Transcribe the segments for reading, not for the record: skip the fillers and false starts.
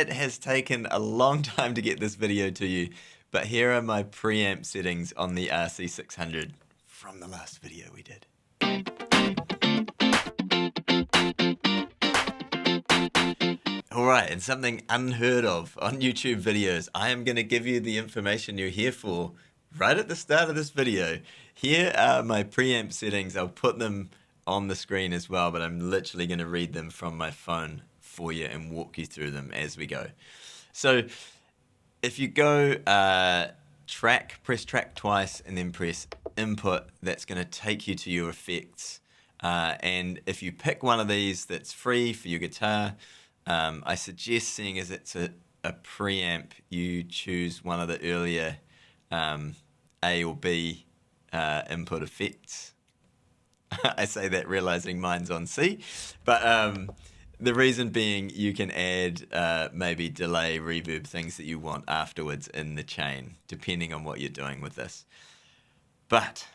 It has taken a long time to get this video to you, but here are my preamp settings on the RC600 from the last video we did. Alright, and something unheard of on YouTube videos, I am going to give you the information you're here for right at the start of this video. Here are my preamp settings. I'll put them on the screen as well, but I'm literally going to read them from my phone for you and walk you through them as we go. So if you go press track twice and then press input, that's going to take you to your effects. And if you pick one of these that's free for your guitar, I suggest, seeing as it's a preamp, you choose one of the earlier A or B input effects. I say that realizing mine's on C, but the reason being you can add maybe delay, reverb, things that you want afterwards in the chain, depending on what you're doing with this. But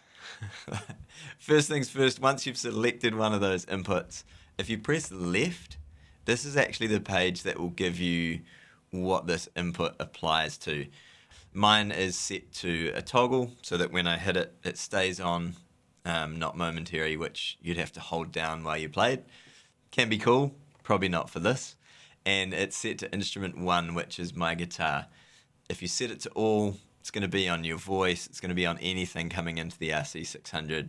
first things first, once you've selected one of those inputs, if you press left, this is actually the page that will give you what this input applies to. Mine is set to a toggle so that when I hit it, it stays on, not momentary, which you'd have to hold down while you played. Can be cool, probably not for this. And it's set to instrument 1, which is my guitar. If you set it to all, it's going to be on your voice, it's going to be on anything coming into the RC600,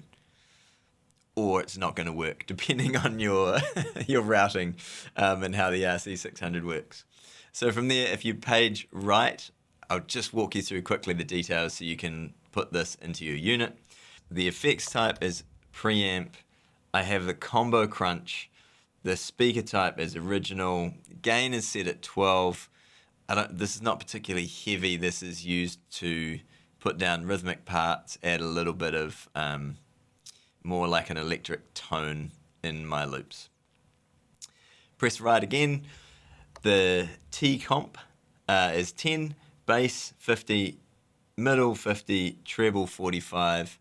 or it's not going to work, depending on your your routing and how the RC600 works. So from there, if you page right, I'll just walk you through quickly the details so you can put this into your unit. The effects type is preamp. I have the combo crunch. The speaker type is original. Gain is set at 12. This is not particularly heavy. This is used to put down rhythmic parts, add a little bit of more like an electric tone in my loops. Press right again. The T comp is 10, bass 50, middle 50, treble 45.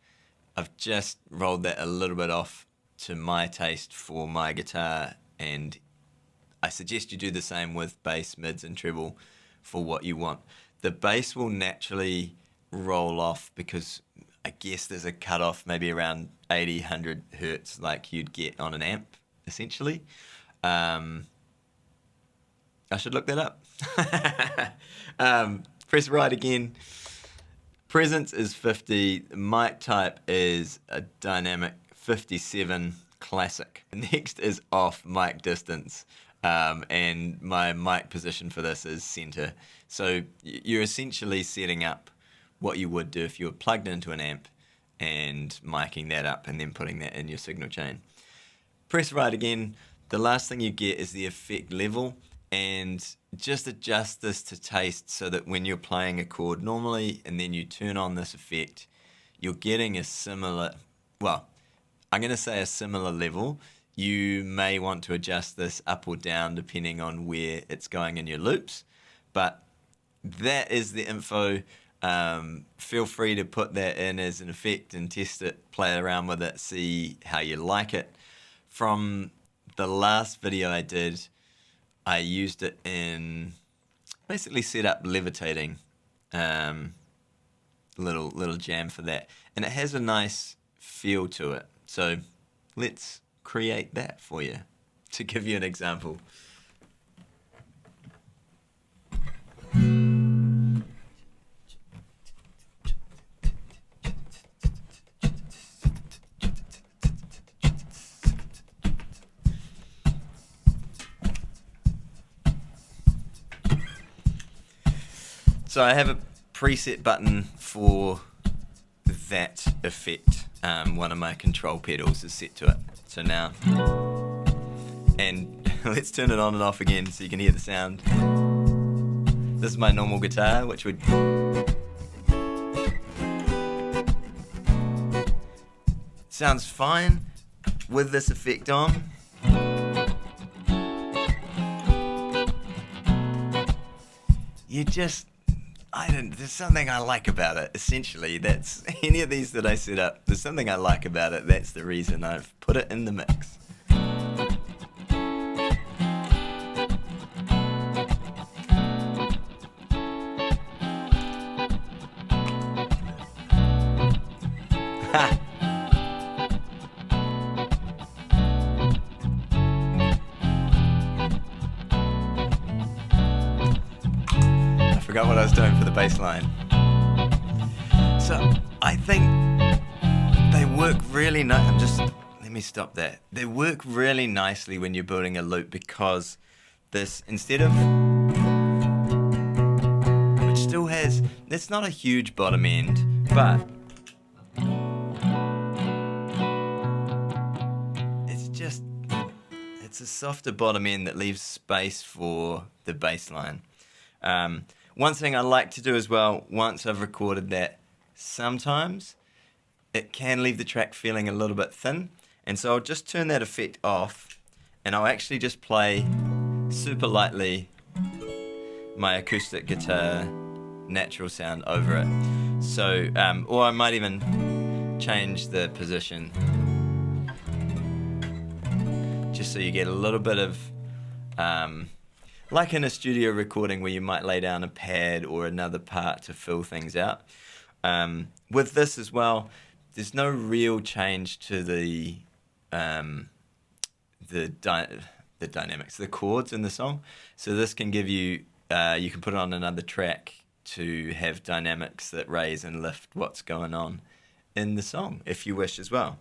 I've just rolled that a little bit off to my taste for my guitar, and I suggest you do the same with bass, mids and treble for what you want. The bass will naturally roll off because I guess there's a cutoff maybe around 80, 100 hertz like you'd get on an amp, essentially. I should look that up. Press right again. Presence is 50. Mic type is a dynamic 57 classic. Next is off, mic distance. And my mic position for this is center. So you're essentially setting up what you would do if you were plugged into an amp and miking that up and then putting that in your signal chain. Press right again. The last thing you get is the effect level, and just adjust this to taste so that when you're playing a chord normally and then you turn on this effect, you're getting a similar, well, I'm going to say a similar level. You may want to adjust this up or down depending on where it's going in your loops, but that is the info. Feel free to put that in as an effect and test it, play around with it, see how you like it. From the last video I did, I used it in basically set up levitating, little jam for that, and it has a nice feel to it. So let's create that for you to give you an example. So I have a preset button for that effect. One of my control pedals is set to it. So now, and let's turn it on and off again so you can hear the sound. This is my normal guitar, which would sounds fine with this effect on. You just, there's something I like about it, essentially. That's any of these that I set up, there's something I like about it. That's the reason I've put it in the mix. bass line. So I think they work really nice. Let me stop that. They work really nicely when you're building a loop, because this, instead of, which still has, it's not a huge bottom end, but it's a softer bottom end that leaves space for the bass line. One thing I like to do as well, once I've recorded that, sometimes it can leave the track feeling a little bit thin, and so I'll just turn that effect off, and I'll actually just play super lightly my acoustic guitar natural sound over it. So, or I might even change the position, just so you get a little bit of, like in a studio recording where you might lay down a pad or another part to fill things out. With this as well, there's no real change to the dynamics, the chords in the song. So this can give you, you can put it on another track to have dynamics that raise and lift what's going on in the song, if you wish as well.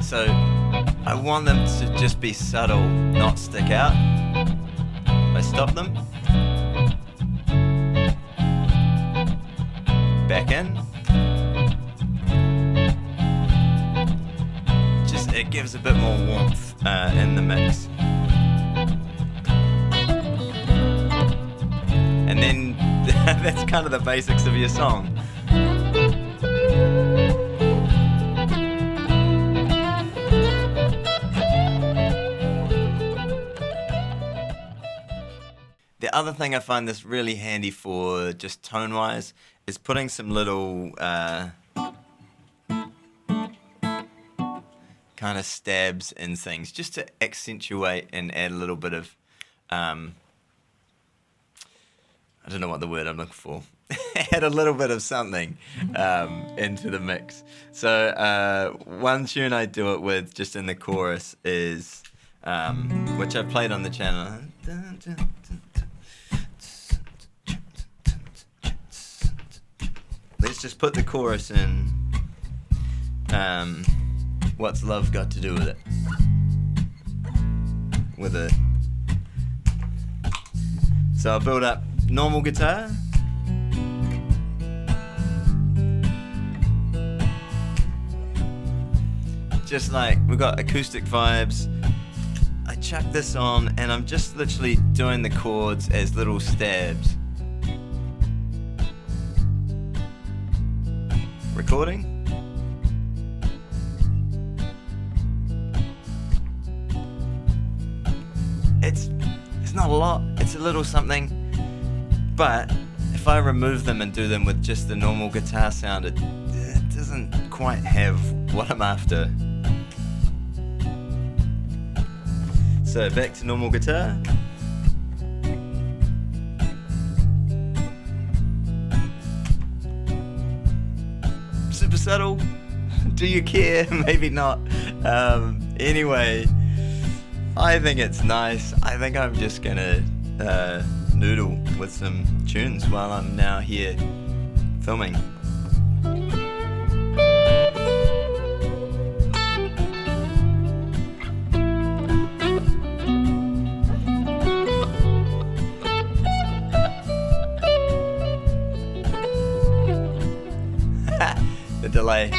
So I want them to just be subtle, not stick out. I stop them, back in. Just, it gives a bit more warmth in the mix. And then that's kind of the basics of your song. The other thing I find this really handy for, just tone-wise, is putting some little kind of stabs in things, just to accentuate and add a little bit of, I don't know what the word I'm looking for, add a little bit of something into the mix. So one tune I do it with, just in the chorus, is, which I played on the channel. Let's just put the chorus in. What's love got to do with it? With it. So I'll build up normal guitar. Just like we've got acoustic vibes. I chuck this on and I'm just literally doing the chords as little stabs. Recording. It's not a lot, it's a little something, but if I remove them and do them with just the normal guitar sound, it doesn't quite have what I'm after. So back to normal guitar. Super subtle. Do you care? Maybe not. Anyway, I think it's nice. I think I'm just gonna noodle with some tunes while I'm now here filming. The delay.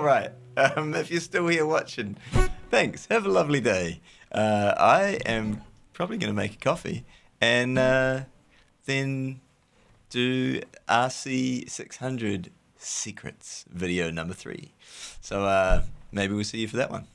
right. If you're still here watching, thanks. Have a lovely day. I am probably going to make a coffee and then do RC600 Secrets video number 3. So maybe we'll see you for that one.